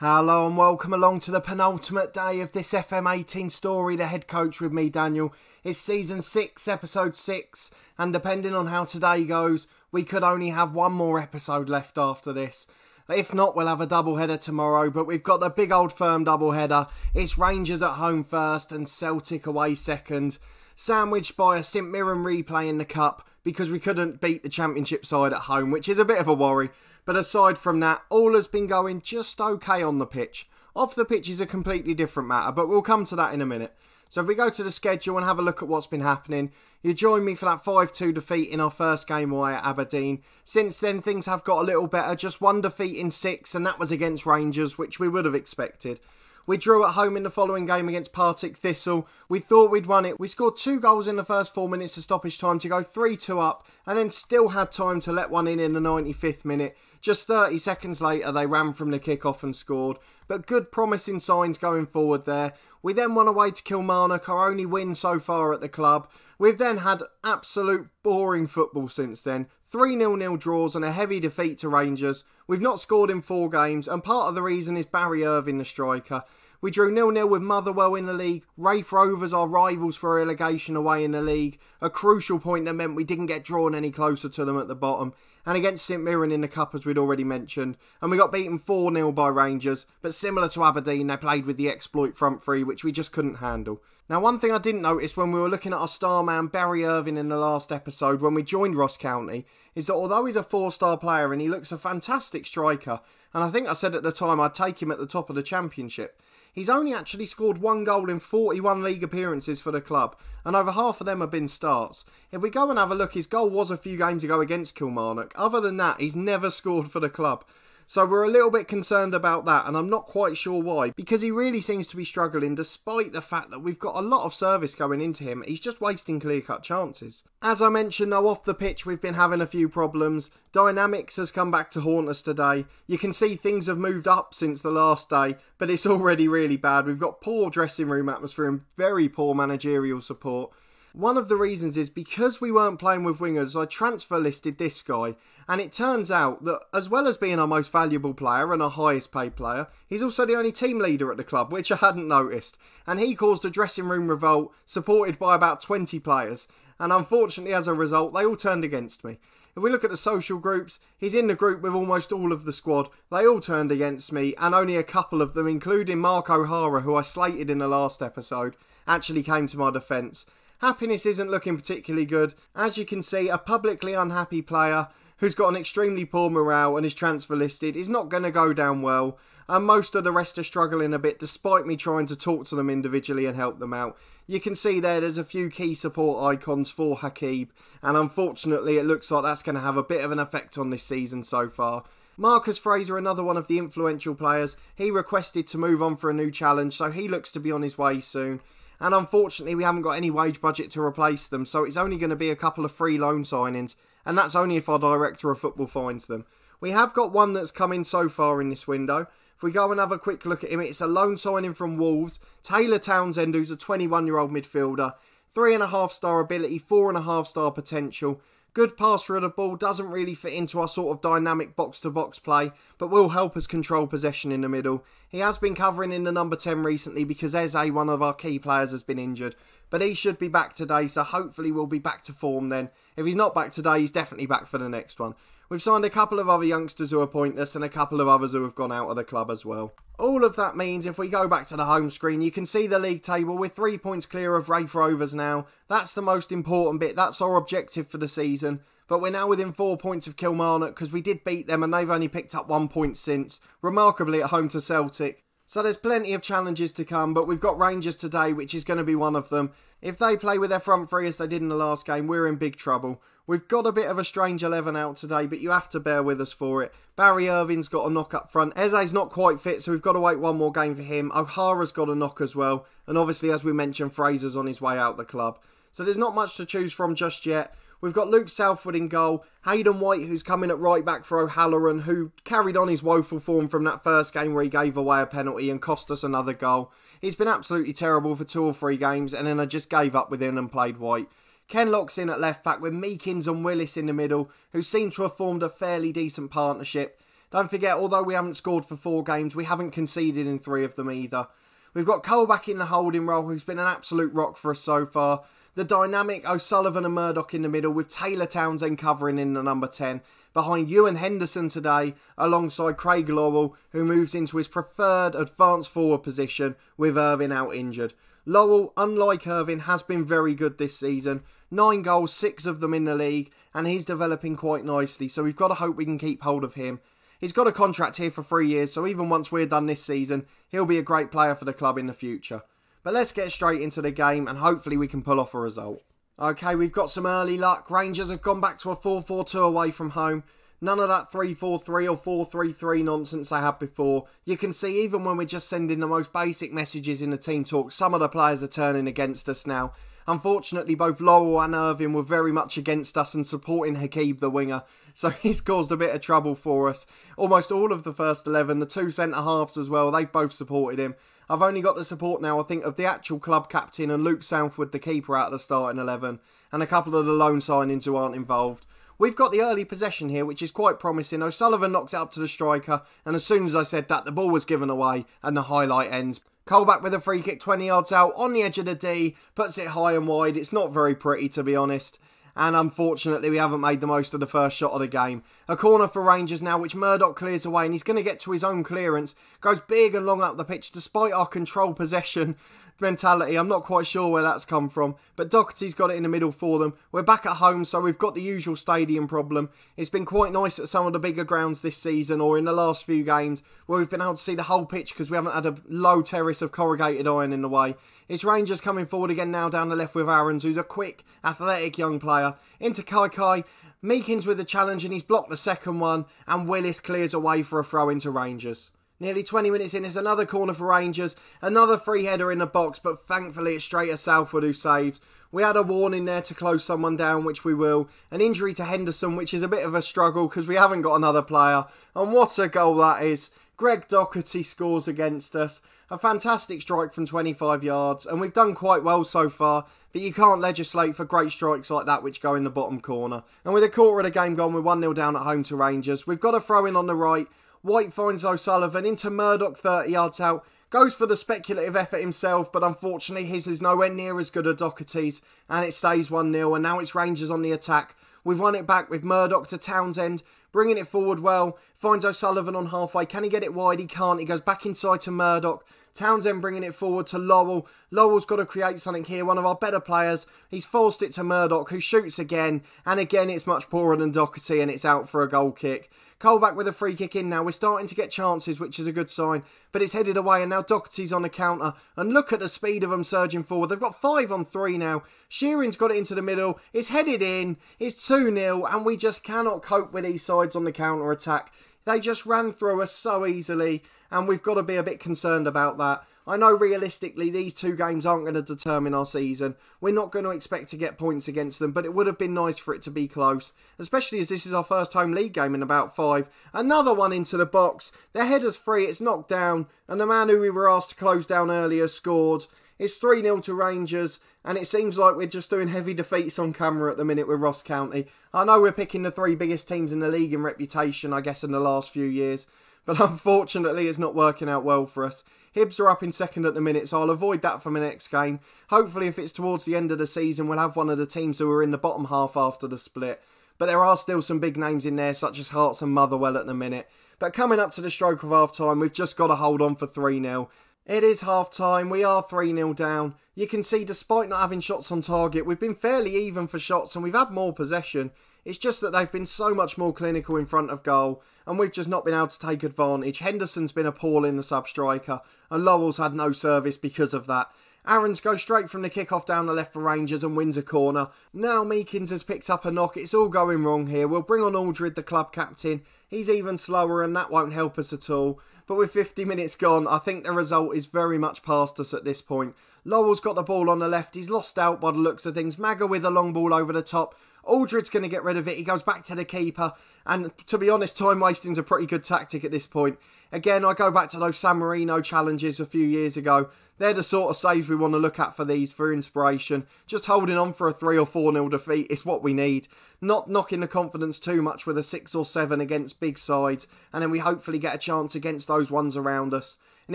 Hello and welcome along to the penultimate day of this FM18 story, The Head Coach with me, Daniel. It's season 6, episode 6, and depending on how today goes, we could only have one more episode left after this. If not, we'll have a doubleheader tomorrow, but we've got the big old firm doubleheader. It's Rangers at home first and Celtic away second, sandwiched by a St Mirren replay in the Cup because we couldn't beat the Championship side at home, which is a bit of a worry. But aside from that, all has been going just okay on the pitch. Off the pitch is a completely different matter, but we'll come to that in a minute. So if we go to the schedule and have a look at what's been happening, you join me for that 5-2 defeat in our first game away at Aberdeen. Since then, things have got a little better. Just one defeat in 6, and that was against Rangers, which we would have expected. We drew at home in the following game against Partick Thistle. We thought we'd won it. We scored 2 goals in the first 4 minutes of stoppage time to go 3-2 up, and then still had time to let one in the 95th minute. Just 30 seconds later, they ran from the kickoff and scored. But good promising signs going forward there. We then won away to Kilmarnock, our only win so far at the club. We've then had absolute boring football since then. 3 0-0 draws and a heavy defeat to Rangers. We've not scored in 4 games, and part of the reason is Barry Irvine, the striker. We drew 0-0 with Motherwell in the league. Raith Rovers, our rivals for relegation, away in the league. A crucial point that meant we didn't get drawn any closer to them at the bottom. And against St Mirren in the Cup, as we'd already mentioned. And we got beaten 4-0 by Rangers. But similar to Aberdeen, they played with the exploit front three, which we just couldn't handle. Now, one thing I didn't notice when we were looking at our star man, Barry Irvine, in the last episode, when we joined Ross County, is that although he's a 4-star player and he looks a fantastic striker, and I think I said at the time I'd take him at the top of the Championship, he's only actually scored 1 goal in 41 league appearances for the club, and over half of them have been starts. If we go and have a look, his goal was a few games ago against Kilmarnock. Other than that, he's never scored for the club. So we're a little bit concerned about that, and I'm not quite sure why, because he really seems to be struggling despite the fact that we've got a lot of service going into him. He's just wasting clear-cut chances. As I mentioned though, off the pitch we've been having a few problems. Dynamics has come back to haunt us today. You can see things have moved up since the last day, but it's already really bad. We've got poor dressing room atmosphere and very poor managerial support. One of the reasons is because we weren't playing with wingers, I transfer listed this guy, and it turns out that as well as being our most valuable player and our highest paid player, he's also the only team leader at the club, which I hadn't noticed, and he caused a dressing room revolt supported by about 20 players, and unfortunately as a result they all turned against me. If we look at the social groups, he's in the group with almost all of the squad. They all turned against me, and only a couple of them, including Mark O'Hara, who I slated in the last episode, actually came to my defence. Happiness isn't looking particularly good. As you can see, a publicly unhappy player who's got an extremely poor morale and is transfer listed is not going to go down well. And most of the rest are struggling a bit despite me trying to talk to them individually and help them out. You can see there's a few key support icons for Hakib, and unfortunately it looks like that's going to have a bit of an effect on this season so far. Marcus Fraser, another one of the influential players, he requested to move on for a new challenge, so he looks to be on his way soon. And unfortunately we haven't got any wage budget to replace them, so it's only going to be a couple of free loan signings, and that's only if our director of football finds them. We have got one that's come in so far in this window. If we go and have a quick look at him, it's a loan signing from Wolves, Taylor Townsend, who's a 21-year-old midfielder, 3.5-star ability, 4.5-star potential. Good pass through the ball, doesn't really fit into our sort of dynamic box-to-box play, but will help us control possession in the middle. He has been covering in the number 10 recently because Eze, one of our key players, has been injured. But he should be back today, so hopefully we'll be back to form then. If he's not back today, he's definitely back for the next one. We've signed a couple of other youngsters who are pointless and a couple of others who have gone out of the club as well. All of that means if we go back to the home screen, you can see the league table. We're 3 points clear of Raith Rovers now. That's the most important bit. That's our objective for the season. But we're now within 4 points of Kilmarnock because we did beat them and they've only picked up 1 point since. Remarkably at home to Celtic. So there's plenty of challenges to come, but we've got Rangers today, which is going to be one of them. If they play with their front three as they did in the last game, we're in big trouble. We've got a bit of a strange 11 out today, but you have to bear with us for it. Barry Irvine's got a knock up front. Eze's not quite fit, so we've got to wait one more game for him. O'Hara's got a knock as well. And obviously, as we mentioned, Fraser's on his way out the club. So there's not much to choose from just yet. We've got Luke Southwood in goal, Hayden White who's coming at right back for O'Halloran, who carried on his woeful form from that first game where he gave away a penalty and cost us another goal. He's been absolutely terrible for 2 or 3 games and then I just gave up with him and played White. Ken Lock's in at left back with Meekins and Willis in the middle, who seem to have formed a fairly decent partnership. Don't forget, although we haven't scored for 4 games, we haven't conceded in 3 of them either. We've got Cole back in the holding role, who's been an absolute rock for us so far. The dynamic O'Sullivan and Murdoch in the middle, with Taylor Townsend covering in the number 10. Behind Ewan Henderson today, alongside Craig Lowell, who moves into his preferred advanced forward position with Irving out injured. Lowell, unlike Irving, has been very good this season. 9 goals, 6 of them in the league, and he's developing quite nicely, so we've got to hope we can keep hold of him. He's got a contract here for 3 years, so even once we're done this season, he'll be a great player for the club in the future. But let's get straight into the game, and hopefully we can pull off a result. Okay, we've got some early luck. Rangers have gone back to a 4-4-2 away from home. None of that 3-4-3 or 4-3-3 nonsense they had before. You can see even when we're just sending the most basic messages in the team talk, some of the players are turning against us now. Unfortunately, both Lowell and Irving were very much against us and supporting Hakib, the winger, so he's caused a bit of trouble for us. Almost all of the first 11, the 2 centre-halves as well, they've both supported him. I've only got the support now, I think, of the actual club captain and Luke Southwood, the keeper, out of the starting 11, and a couple of the loan signings who aren't involved. We've got the early possession here, which is quite promising. O'Sullivan knocks it up to the striker, and as soon as I said that, the ball was given away, and the highlight ends. Cole back with a free kick 20 yards out, on the edge of the D, puts it high and wide. It's not very pretty, to be honest. And unfortunately, we haven't made the most of the first shot of the game. A corner for Rangers now, which Murdoch clears away, and he's going to get to his own clearance. Goes big and long up the pitch, despite our control possession mentality. I'm not quite sure where that's come from, but Doherty's got it in the middle for them. We're back at home, so we've got the usual stadium problem. It's been quite nice at some of the bigger grounds this season, or in the last few games, where we've been able to see the whole pitch because we haven't had a low terrace of corrugated iron in the way. It's Rangers coming forward again now down the left with Aarons, who's a quick, athletic young player. Into Kai. Meekins with the challenge, and he's blocked the second one, and Willis clears away for a throw into Rangers. Nearly 20 minutes in, there's another corner for Rangers, another free header in the box, but thankfully it's straight to Southwood who saves. We had a warning there to close someone down, which we will. An injury to Henderson, which is a bit of a struggle because we haven't got another player. And what a goal that is. Greg Doherty scores against us. A fantastic strike from 25 yards, and we've done quite well so far, but you can't legislate for great strikes like that which go in the bottom corner. And with a quarter of the game gone, we're 1-0 down at home to Rangers. We've got a throw in on the right. White finds O'Sullivan into Murdoch 30 yards out. Goes for the speculative effort himself, but unfortunately his is nowhere near as good as Doherty's, and it stays 1-0, and now it's Rangers on the attack. We've won it back with Murdoch to Townsend, bringing it forward well. Finds O'Sullivan on halfway. Can he get it wide? He can't. He goes back inside to Murdoch. Townsend bringing it forward to Lowell. Lowell's got to create something here, one of our better players. He's forced it to Murdoch, who shoots again, and again it's much poorer than Doherty, and it's out for a goal kick. Cole back with a free kick in now. We're starting to get chances, which is a good sign, but it's headed away, and now Doherty's on the counter, and look at the speed of them surging forward. They've got 5 on 3 now. Shearing's got it into the middle. It's headed in. It's 2-0, and we just cannot cope with these sides on the counter attack. They just ran through us so easily, and we've got to be a bit concerned about that. I know realistically these 2 games aren't going to determine our season. We're not going to expect to get points against them, but it would have been nice for it to be close, especially as this is our first home league game in about 5. Another one into the box. Their header's free, it's knocked down, and the man who we were asked to close down earlier scored. It's 3-0 to Rangers, and it seems like we're just doing heavy defeats on camera at the minute with Ross County. I know we're picking the 3 biggest teams in the league in reputation, I guess, in the last few years, but unfortunately it's not working out well for us. Hibs are up in second at the minute, so I'll avoid that for my next game. Hopefully if it's towards the end of the season, we'll have one of the teams who are in the bottom half after the split. But there are still some big names in there, such as Hearts and Motherwell at the minute. But coming up to the stroke of half-time, we've just got to hold on for 3-0. It is half-time, we are 3-0 down. You can see, despite not having shots on target, we've been fairly even for shots and we've had more possession. It's just that they've been so much more clinical in front of goal, and we've just not been able to take advantage. Henderson's been appalling, the sub-striker, and Lowell's had no service because of that. Aarons goes straight from the kickoff down the left for Rangers and wins a corner. Now Meekins has picked up a knock. It's all going wrong here. We'll bring on Aldred, the club captain. He's even slower, and that won't help us at all. But with 50 minutes gone, I think the result is very much past us at this point. Lowell's got the ball on the left. He's lost out by the looks of things. Magga with a long ball over the top. Aldrid's going to get rid of it. He goes back to the keeper. And to be honest, time wasting's a pretty good tactic at this point. Again, I go back to those San Marino challenges a few years ago. They're the sort of saves we want to look at for these for inspiration. Just holding on for a 3 or 4-0 defeat is what we need. Not knocking the confidence too much with a 6 or 7 against big sides. And then we hopefully get a chance against those ones around us. And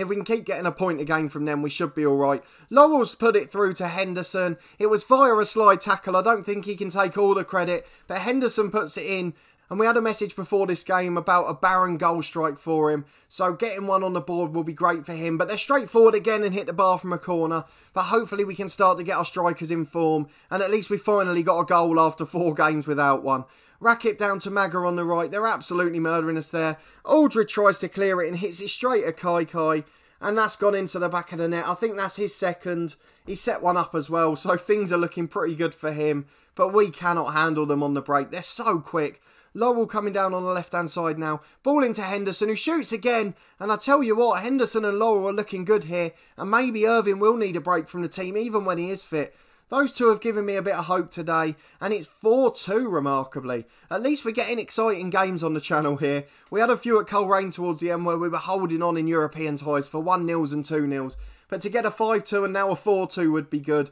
if we can keep getting a point a game from them, we should be alright. Lowell's put it through to Henderson. It was via a slide tackle. I don't think he can take all the credit. But Henderson puts it in. And we had a message before this game about a barren goal strike for him. So getting one on the board will be great for him. But they're straightforward again and hit the bar from a corner. But hopefully we can start to get our strikers in form. And at least we finally got a goal after 4 games without one. Racket down to Maga on the right. They're absolutely murdering us there. Aldridge tries to clear it and hits it straight at Kai. And that's gone into the back of the net. I think that's his second. He set one up as well. So things are looking pretty good for him. But we cannot handle them on the break. They're so quick. Lowell coming down on the left-hand side now. Ball into Henderson, who shoots again. And I tell you what, Henderson and Lowell are looking good here. And maybe Irving will need a break from the team, even when he is fit. Those two have given me a bit of hope today. And it's 4-2, remarkably. At least we're getting exciting games on the channel here. We had a few at Coleraine towards the end where we were holding on in European ties for 1-0s and 2-0s. But to get a 5-2 and now a 4-2 would be good.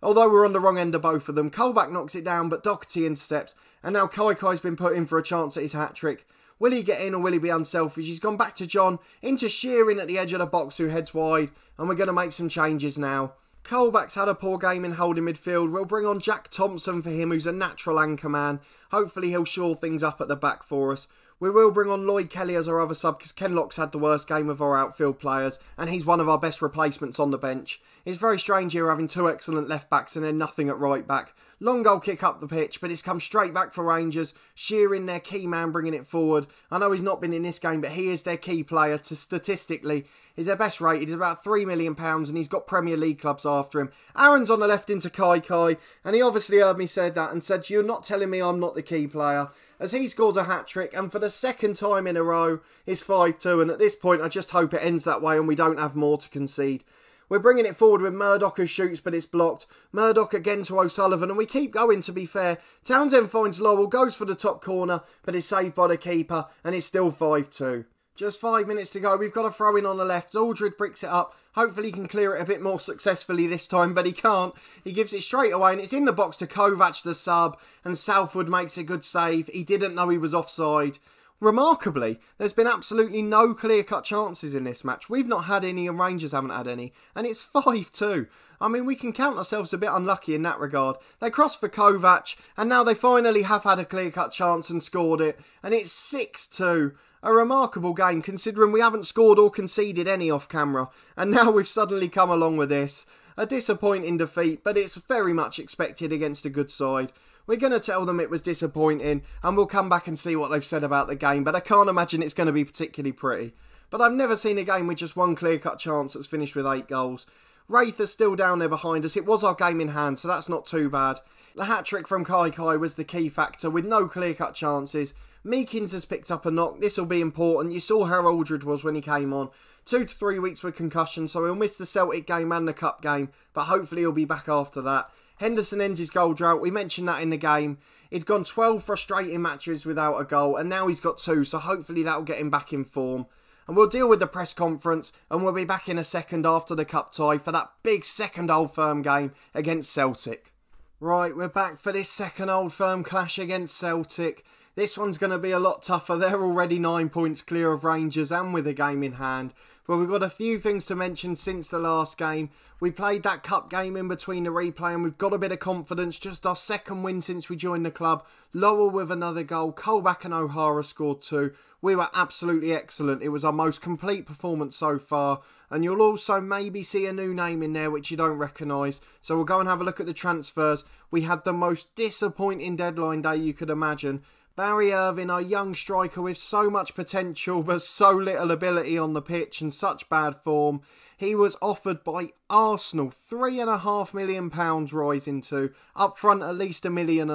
Although we're on the wrong end of both of them. Colback knocks it down, but Doherty intercepts. And now Kai's been put in for a chance at his hat-trick. Will he get in or will he be unselfish? He's gone back to John, into Shearing at the edge of the box who heads wide. And we're going to make some changes now. Colback's had a poor game in holding midfield. We'll bring on Jack Thompson for him, who's a natural anchor man. Hopefully he'll shore things up at the back for us. We will bring on Lloyd Kelly as our other sub because Kenlock's had the worst game of our outfield players and he's one of our best replacements on the bench. It's very strange here having 2 excellent left backs and then nothing at right back. Long goal kick up the pitch, but it's come straight back for Rangers. Shearing, their key man, bringing it forward. I know he's not been in this game, but he is their key player. Statistically, he's their best rated. He's about £3 million and he's got Premier League clubs after him. Aaron's on the left into Kai, and he obviously heard me say that and said, "You're not telling me I'm not the key player." As he scores a hat-trick, and for the second time in a row, it's 5-2, and at this point I just hope it ends that way and we don't have more to concede. We're bringing it forward with Murdoch who shoots, but it's blocked. Murdoch again to O'Sullivan, and we keep going, to be fair. Townsend finds Lowell, goes for the top corner, but is saved by the keeper, and it's still 5-2. Just 5 minutes to go. We've got a throw in on the left. Aldridge bricks it up. Hopefully he can clear it a bit more successfully this time, but he can't. He gives it straight away, and it's in the box to Kovac, the sub, and Southwood makes a good save. He didn't know he was offside. Remarkably, there's been absolutely no clear-cut chances in this match. We've not had any and Rangers haven't had any. And it's 5-2. I mean, we can count ourselves a bit unlucky in that regard. They crossed for Kovac, and now they finally have had a clear-cut chance and scored it. And it's 6-2. A remarkable game considering we haven't scored or conceded any off camera. And now we've suddenly come along with this. A disappointing defeat, but it's very much expected against a good side. We're going to tell them it was disappointing and we'll come back and see what they've said about the game, but I can't imagine it's going to be particularly pretty. But I've never seen a game with just one clear-cut chance that's finished with 8 goals. Wraith is still down there behind us. It was our game in hand, so that's not too bad. The hat-trick from Kai was the key factor with no clear-cut chances. Meekins has picked up a knock. This will be important. You saw how Aldridge was when he came on. 2 to 3 weeks with concussion, so he'll miss the Celtic game and the Cup game, but hopefully he'll be back after that. Henderson ends his goal drought. We mentioned that in the game. He'd gone 12 frustrating matches without a goal, and now he's got 2, so hopefully that'll get him back in form. And we'll deal with the press conference, and we'll be back in a second after the Cup tie for that big second Old Firm game against Celtic. Right, we're back for this second Old Firm clash against Celtic. This one's going to be a lot tougher. They're already 9 points clear of Rangers and with a game in hand. But we've got a few things to mention since the last game. We played that Cup game in between the replay and we've got a bit of confidence. Just our second win since we joined the club. Lowell with another goal. Colback and O'Hara scored 2. We were absolutely excellent. It was our most complete performance so far. And you'll also maybe see a new name in there which you don't recognise. So we'll go and have a look at the transfers. We had the most disappointing deadline day you could imagine. Barry Irving, our young striker with so much potential but so little ability on the pitch and such bad form. He was offered by Arsenal £3.5 million rising to, up front at least £1.5 million,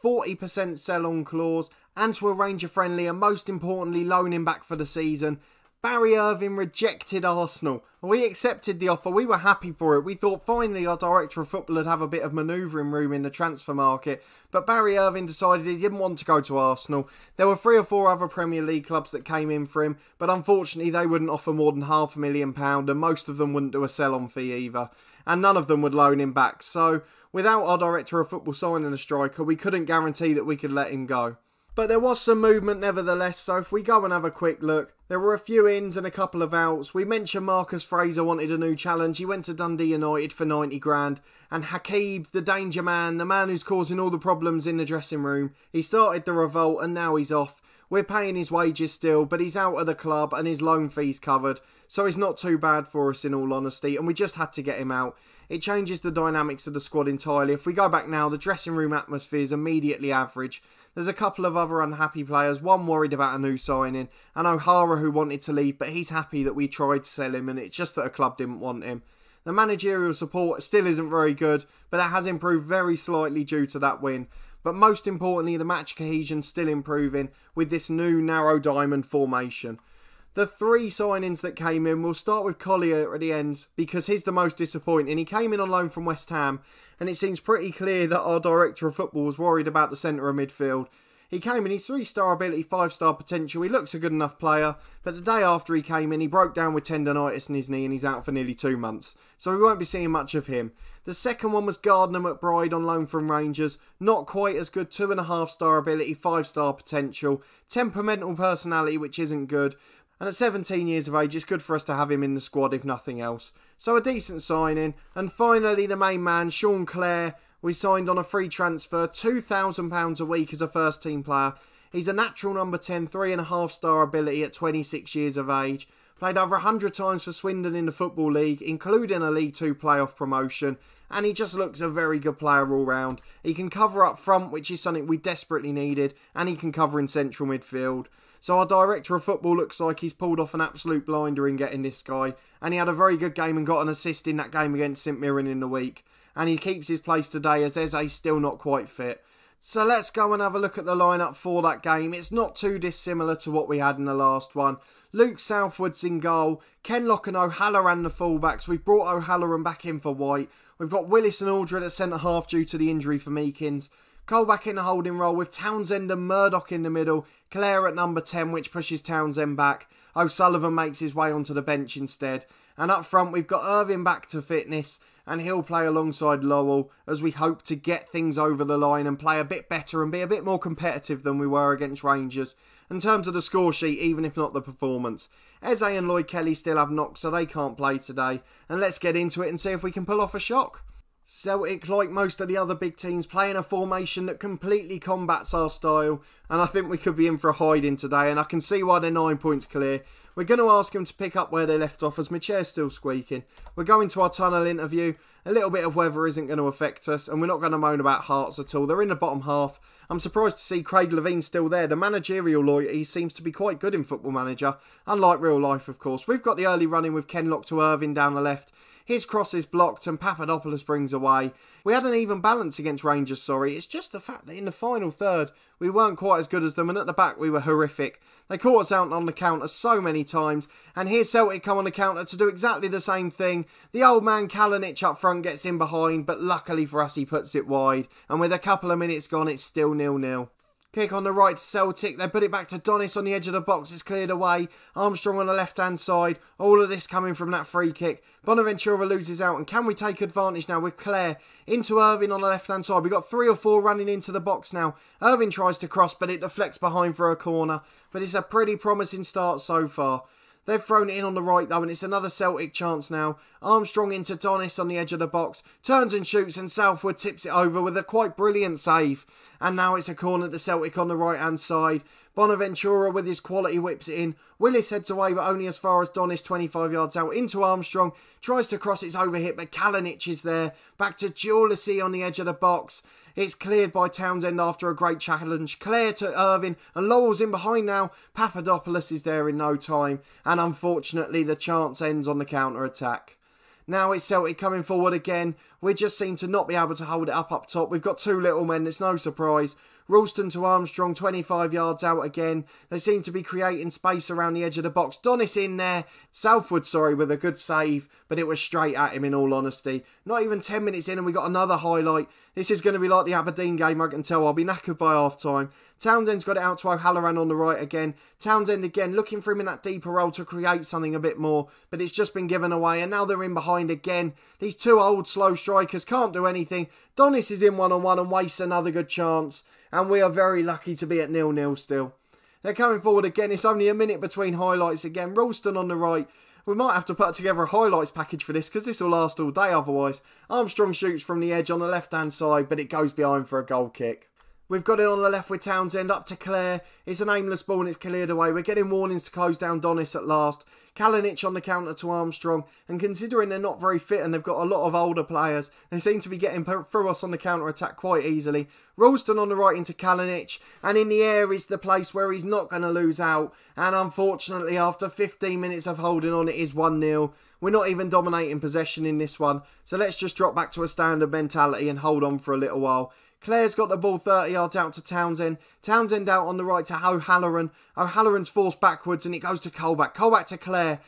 40% sell-on clause, and to arrange a friendly and most importantly loan him back for the season. Barry Irving rejected Arsenal. We accepted the offer, we were happy for it. We thought finally our director of football would have a bit of manoeuvring room in the transfer market. But Barry Irving decided he didn't want to go to Arsenal. There were 3 or 4 other Premier League clubs that came in for him, but unfortunately they wouldn't offer more than £500,000 and most of them wouldn't do a sell-on fee either. And none of them would loan him back. So without our director of football signing a striker, we couldn't guarantee that we could let him go. But there was some movement nevertheless, so if we go and have a quick look, there were a few ins and a couple of outs. We mentioned Marcus Fraser wanted a new challenge. He went to Dundee United for 90 grand. And Hakib, the danger man, the man who's causing all the problems in the dressing room, he started the revolt and now he's off. We're paying his wages still, but he's out of the club and his loan fee's covered. So it's not too bad for us in all honesty, and we just had to get him out. It changes the dynamics of the squad entirely. If we go back now, the dressing room atmosphere is immediately average. There's a couple of other unhappy players, one worried about a new signing, and O'Hara who wanted to leave, but he's happy that we tried to sell him and it's just that a club didn't want him. The managerial support still isn't very good, but it has improved very slightly due to that win. But most importantly, the match cohesion's still improving with this new narrow diamond formation. The 3 signings that came in, we'll start with Collier at the ends because he's the most disappointing. He came in on loan from West Ham and it seems pretty clear that our director of football was worried about the centre of midfield. He came in, he's 3-star ability, 5-star potential, he looks a good enough player, but the day after he came in he broke down with tendonitis in his knee and he's out for nearly 2 months, so we won't be seeing much of him. The second one was Gardner McBride on loan from Rangers, not quite as good, 2.5-star ability, 5-star potential, temperamental personality which isn't good, and at 17 years of age it's good for us to have him in the squad if nothing else. So a decent signing. And finally the main man, Sean Clare, we signed on a free transfer, £2,000 a week as a first team player. He's a natural number 10, 3.5-star ability at 26 years of age. Played over 100 times for Swindon in the Football League, including a League 2 playoff promotion. And he just looks a very good player all round. He can cover up front, which is something we desperately needed. And he can cover in central midfield. So our director of football looks like he's pulled off an absolute blinder in getting this guy. And he had a very good game and got an assist in that game against St Mirren in the week. And he keeps his place today as Eze's still not quite fit. So let's go and have a look at the lineup for that game. It's not too dissimilar to what we had in the last one. Luke Southwood's in goal. Kenlock and O'Halloran the fullbacks. We've brought O'Halloran back in for White. We've got Willis and Aldred at centre half due to the injury for Meekins. Cole back in the holding role with Townsend and Murdoch in the middle. Clare at number 10, which pushes Townsend back. O'Sullivan makes his way onto the bench instead. And up front, we've got Irving back to fitness. And he'll play alongside Lowell as we hope to get things over the line and play a bit better and be a bit more competitive than we were against Rangers. In terms of the score sheet, even if not the performance. Eze and Lloyd Kelly still have knocks, so they can't play today. And let's get into it and see if we can pull off a shock. Celtic, like most of the other big teams, playing a formation that completely combats our style, and I think we could be in for a hiding today, and I can see why they're 9 points clear. We're going to ask them to pick up where they left off as my chair's still squeaking. We're going to our tunnel interview. A little bit of weather isn't going to affect us, and we're not going to moan about Hearts at all. They're in the bottom half. I'm surprised to see Craig Levein still there. The managerial loyalty seems to be quite good in Football Manager, unlike real life of course. We've got the early running with Kenlock to Irving down the left. His cross is blocked and Papadopoulos brings away. We had an even balance against Rangers, It's just the fact that in the final third, we weren't quite as good as them, and at the back we were horrific. They caught us out on the counter so many times, and here Celtic come on the counter to do exactly the same thing. The old man Kalinic up front gets in behind, but luckily for us he puts it wide, and with a couple of minutes gone it's still 0-0. Kick on the right to Celtic, they put it back to Donis on the edge of the box, it's cleared away. Armstrong on the left hand side, all of this coming from that free kick. Bonaventura loses out, and can we take advantage now with Clare into Irving on the left hand side? We've got 3 or 4 running into the box now. Irving tries to cross, but it deflects behind for a corner. But it's a pretty promising start so far. They've thrown it in on the right though, and it's another Celtic chance now. Armstrong into Donis on the edge of the box. Turns and shoots, and Southwood tips it over with a quite brilliant save. And now it's a corner to Celtic on the right hand side. Bonaventura with his quality whips it in. Willis heads away, but only as far as Donis 25 yards out. Into Armstrong. Tries to cross, it's overhit, but Kalinic is there. Back to Giulissi on the edge of the box. It's cleared by Townsend after a great challenge. Clare to Irving, and Lowell's in behind now. Papadopoulos is there in no time, and unfortunately the chance ends on the counter-attack. Now it's Celtic coming forward again. We just seem to not be able to hold it up top. We've got 2 little men, it's no surprise. Ralston to Armstrong, 25 yards out again. They seem to be creating space around the edge of the box. Donis in there. Southwood, with a good save, but it was straight at him in all honesty. Not even 10 minutes in and we got another highlight. This is going to be like the Aberdeen game, I can tell. I'll be knackered by half time. Townsend's got it out to O'Halloran on the right again. Townsend again, looking for him in that deeper role to create something a bit more, but it's just been given away, and now they're in behind again. These two old slow strikers can't do anything. Donis is in one-on-one and wastes another good chance, and we are very lucky to be at 0-0 still. They're coming forward again. It's only a minute between highlights again. Ralston on the right. We might have to put together a highlights package for this because this will last all day otherwise. Armstrong shoots from the edge on the left-hand side, but it goes behind for a goal kick. We've got it on the left with Townsend, up to Clare. It's an aimless ball and it's cleared away. We're getting warnings to close down Donis at last. Kalinic on the counter to Armstrong. And considering they're not very fit and they've got a lot of older players, they seem to be getting through us on the counter-attack quite easily. Ralston on the right into Kalinic. And in the air is the place where he's not going to lose out. And unfortunately, after 15 minutes of holding on, it is 1-0. We're not even dominating possession in this one. So let's just drop back to a standard mentality and hold on for a little while. Clare's got the ball 30 yards out to Townsend. Townsend out on the right to O'Halloran. O'Halloran's forced backwards and it goes to Colback. Colback to Clare.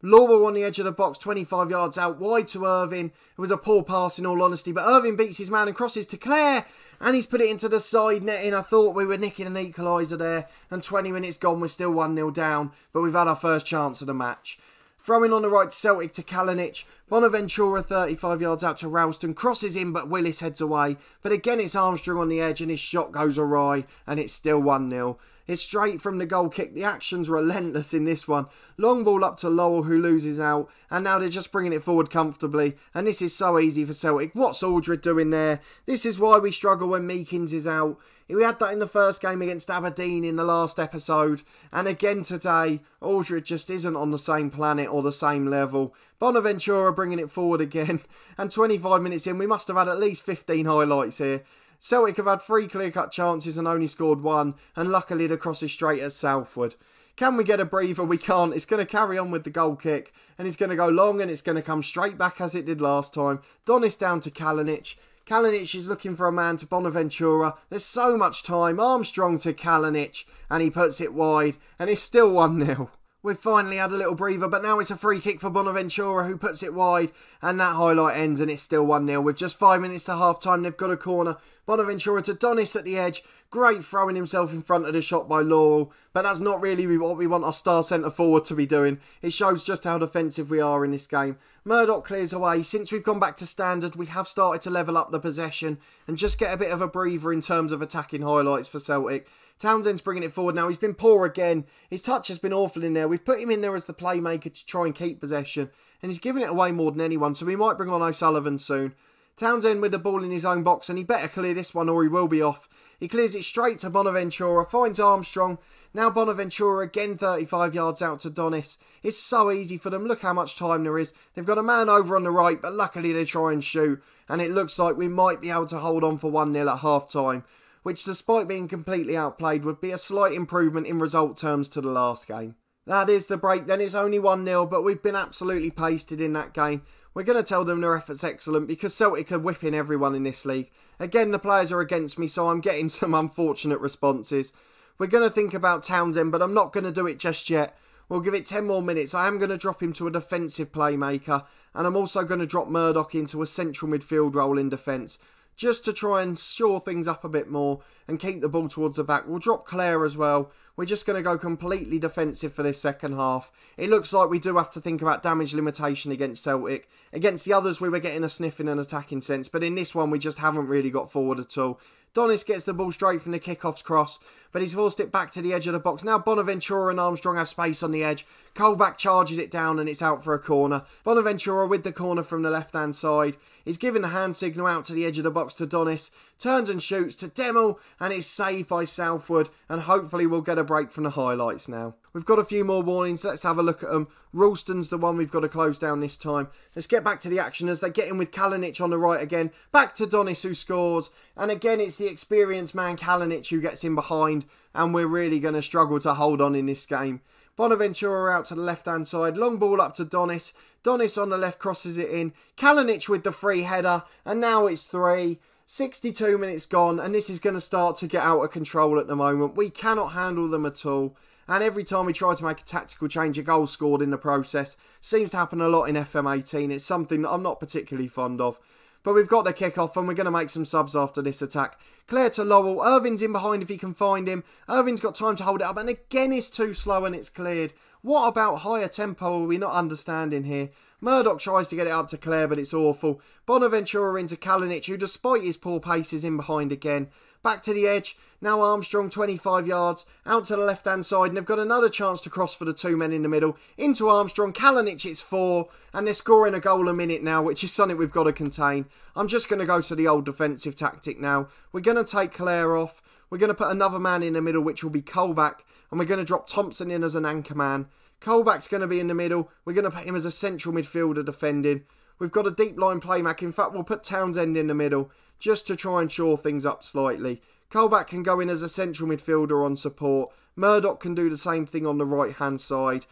Laurel on the edge of the box, 25 yards out, wide to Irving. It was a poor pass in all honesty, but Irving beats his man and crosses to Clare. And he's put it into the side netting. I thought we were nicking an equaliser there. And 20 minutes gone, we're still 1-0 down. But we've had our first chance of the match. Throwing on the right to Celtic to Kalinic. Bonaventura 35 yards out to Ralston. Crosses in but Willis heads away. But again it's Armstrong on the edge and his shot goes awry. And it's still 1-0. It's straight from the goal kick. The action's relentless in this one. Long ball up to Lowell who loses out. And now they're just bringing it forward comfortably. And this is so easy for Celtic. What's Aldred doing there? This is why we struggle when Meekins is out. We had that in the first game against Aberdeen in the last episode. And again today, Aldred just isn't on the same planet or the same level. Bonaventura bringing it forward again. And 25 minutes in, we must have had at least 15 highlights here. Celtic have had 3 clear-cut chances and only scored 1. And luckily the cross is straight at Southwood. Can we get a breather? We can't. It's going to carry on with the goal kick. And it's going to go long and it's going to come straight back as it did last time. Donis down to Kalinic. Kalinic is looking for a man to Bonaventura. There's so much time. Armstrong to Kalinic. And he puts it wide. And it's still 1-0. We've finally had a little breather, but now it's a free kick for Bonaventura who puts it wide. And that highlight ends and it's still 1-0. With just 5 minutes to half time, they've got a corner. Bonaventura to Donis at the edge. Great throwing himself in front of the shot by Laurel. But that's not really what we want our star centre forward to be doing. It shows just how defensive we are in this game. Murdoch clears away. Since we've gone back to standard, we have started to level up the possession and just get a bit of a breather in terms of attacking highlights for Celtic. Townsend's bringing it forward now. He's been poor again. His touch has been awful in there. We've put him in there as the playmaker to try and keep possession. And he's giving it away more than anyone. So we might bring on O'Sullivan soon. Townsend with the ball in his own box. And he better clear this one or he will be off. He clears it straight to Bonaventura. Finds Armstrong. Now Bonaventura again 35 yards out to Donis. It's so easy for them. Look how much time there is. They've got a man over on the right. But luckily they try and shoot. And it looks like we might be able to hold on for 1-0 at half time. Which, despite being completely outplayed, would be a slight improvement in result terms to the last game. That is the break then. It's only 1-0, but we've been absolutely pasted in that game. We're going to tell them their effort's excellent because Celtic are whipping everyone in this league. Again, the players are against me, so I'm getting some unfortunate responses. We're going to think about Townsend, but I'm not going to do it just yet. We'll give it 10 more minutes. I am going to drop him to a defensive playmaker, and I'm also going to drop Murdoch into a central midfield role in defence. Just to try and shore things up a bit more and keep the ball towards the back. We'll drop Clare as well. We're just going to go completely defensive for this second half. It looks like we do have to think about damage limitation against Celtic. Against the others we were getting a sniff in an attacking sense, but in this one we just haven't really got forward at all. Donis gets the ball straight from the Kickoff's cross, but he's forced it back to the edge of the box. Now Bonaventura and Armstrong have space on the edge. Colback charges it down and it's out for a corner. Bonaventura with the corner from the left-hand side. He's giving the hand signal out to the edge of the box to Donis. Turns and shoots to Demmel and it's saved by Southwood. And hopefully we'll get a break from the highlights now. We've got a few more warnings. Let's have a look at them. Ralston's the one we've got to close down this time. Let's get back to the action as they get in with Kalinic on the right again. Back to Donis who scores. And again, it's the experienced man Kalinic who gets in behind. And we're really going to struggle to hold on in this game. Bonaventura out to the left-hand side. Long ball up to Donis. Donis on the left crosses it in. Kalinic with the free header. And now it's 3. 62 minutes gone, and this is going to start to get out of control at the moment. We cannot handle them at all. And every time we try to make a tactical change, a goal scored in the process. Seems to happen a lot in FM18. It's something that I'm not particularly fond of. But we've got the kick-off and we're going to make some subs after this attack. Clear to Lowell. Irvin's in behind if he can find him. Irvin's got time to hold it up. And again, it's too slow and it's cleared. What about higher tempo are we not understanding here? Murdoch tries to get it up to Clare, but it's awful. Bonaventura into Kalinic, who despite his poor pace is in behind again. Back to the edge. Now Armstrong, 25 yards. Out to the left-hand side. And they've got another chance to cross for the two men in the middle. Into Armstrong. Kalinic, it's 4. And they're scoring a goal a minute now, which is something we've got to contain. I'm just going to go to the old defensive tactic now. We're going to take Clare off. We're going to put another man in the middle, which will be Colback. And we're going to drop Thompson in as an anchor man. Colback's going to be in the middle. We're going to put him as a central midfielder defending. We've got a deep line playmaker. In fact, we'll put Townsend in the middle just to try and shore things up slightly. Colback can go in as a central midfielder on support. Murdoch can do the same thing on the right-hand side.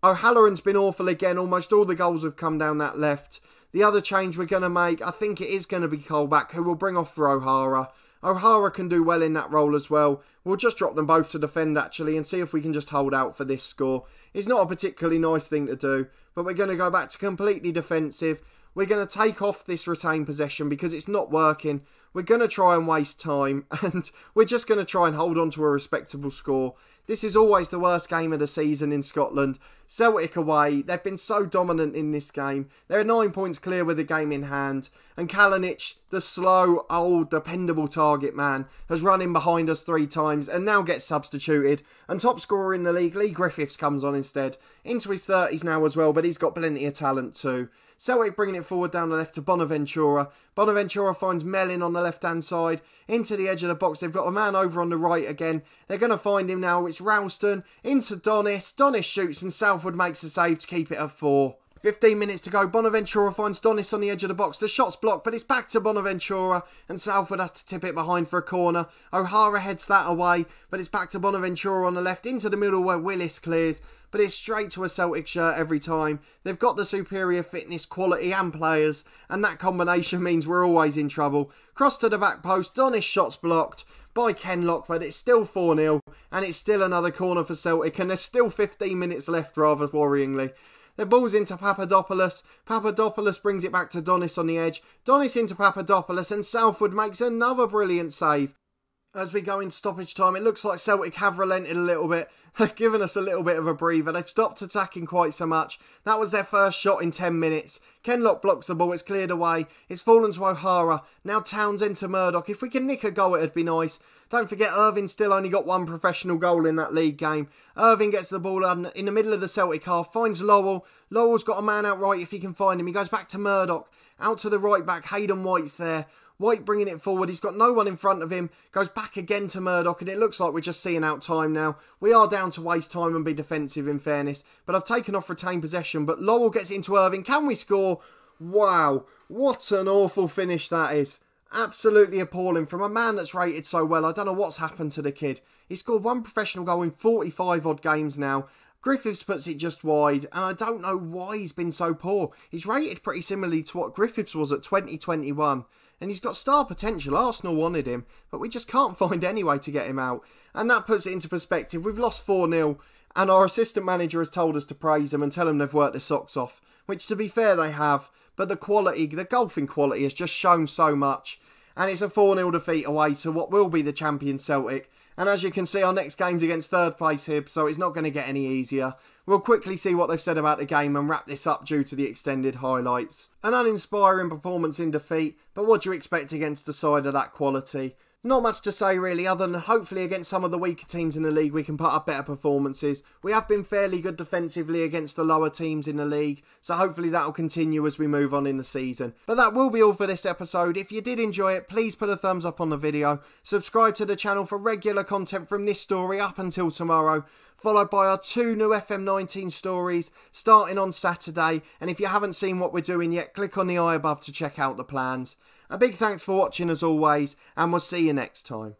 O'Halloran's been awful again. Almost all the goals have come down that left. The other change we're going to make, I think it is going to be Colback, who will bring off for O'Hara. O'Hara can do well in that role as well. We'll just drop them both to defend actually and see if we can just hold out for this score. It's not a particularly nice thing to do, but we're going to go back to completely defensive. We're going to take off this retained possession because it's not working. We're going to try and waste time and we're just going to try and hold on to a respectable score. This is always the worst game of the season in Scotland. Celtic away, they've been so dominant in this game. They're 9 points clear with the game in hand. And Kalinic, the slow, old, dependable target man, has run in behind us 3 times and now gets substituted. And top scorer in the league, Lee Griffiths, comes on instead. Into his 30s now as well, but he's got plenty of talent too. Celtic bringing it forward down the left to Bonaventura. Bonaventura finds Mellin on the left-hand side. Into the edge of the box. They've got a man over on the right again. They're going to find him now. It's Ralston. Into Donis. Donis shoots and Southwood makes a save to keep it at 4. 15 minutes to go. Bonaventura finds Donis on the edge of the box. The shot's blocked, but it's back to Bonaventura. And Southwood has to tip it behind for a corner. O'Hara heads that away, but it's back to Bonaventura on the left. Into the middle where Willis clears. But it's straight to a Celtic shirt every time. They've got the superior fitness, quality and players. And that combination means we're always in trouble. Cross to the back post. Donis shot's blocked by Kenlock, but it's still 4-0. And it's still another corner for Celtic. And there's still 15 minutes left, rather worryingly. The ball's into Papadopoulos. Papadopoulos brings it back to Donis on the edge. Donis into Papadopoulos and Southwood makes another brilliant save. As we go into stoppage time, it looks like Celtic have relented a little bit. They've given us a little bit of a breather. They've stopped attacking quite so much. That was their first shot in 10 minutes. Kenlock blocks the ball. It's cleared away. It's fallen to O'Hara. Now Townsend to Murdoch. If we can nick a goal, it'd be nice. Don't forget, Irvin still only got 1 professional goal in that league game. Irvin gets the ball in the middle of the Celtic half. Finds Lowell. Lowell's got a man out right if he can find him. He goes back to Murdoch. Out to the right back. Hayden White's there. White bringing it forward. He's got no one in front of him. Goes back again to Murdoch. And it looks like we're just seeing out time now. We are down to waste time and be defensive in fairness. But I've taken off retained possession. But Lowell gets it into Irvin. Can we score? Wow. What an awful finish that is. Absolutely appalling from a man that's rated so well. I don't know what's happened to the kid. He's scored 1 professional goal in 45 odd games now. Griffiths puts it just wide, and I don't know why he's been so poor. He's rated pretty similarly to what Griffiths was at 2021, and he's got star potential. Arsenal wanted him, but we just can't find any way to get him out. And that puts it into perspective. We've lost 4-0, and our assistant manager has told us to praise them and tell them they've worked their socks off, which to be fair they have, but the quality, the golfing quality has just shown so much. And it's a 4-0 defeat away to what will be the champion Celtic. And as you can see, our next game's against third place Hibs, so it's not going to get any easier. We'll quickly see what they've said about the game and wrap this up due to the extended highlights. An uninspiring performance in defeat, but what do you expect against a side of that quality? Not much to say really, other than hopefully against some of the weaker teams in the league we can put up better performances. We have been fairly good defensively against the lower teams in the league, so hopefully that will continue as we move on in the season. But that will be all for this episode. If you did enjoy it, please put a thumbs up on the video. Subscribe to the channel for regular content from this story up until tomorrow, followed by our 2 new FM19 stories starting on Saturday. And if you haven't seen what we're doing yet, click on the eye above to check out the plans. A big thanks for watching as always, and we'll see you next time.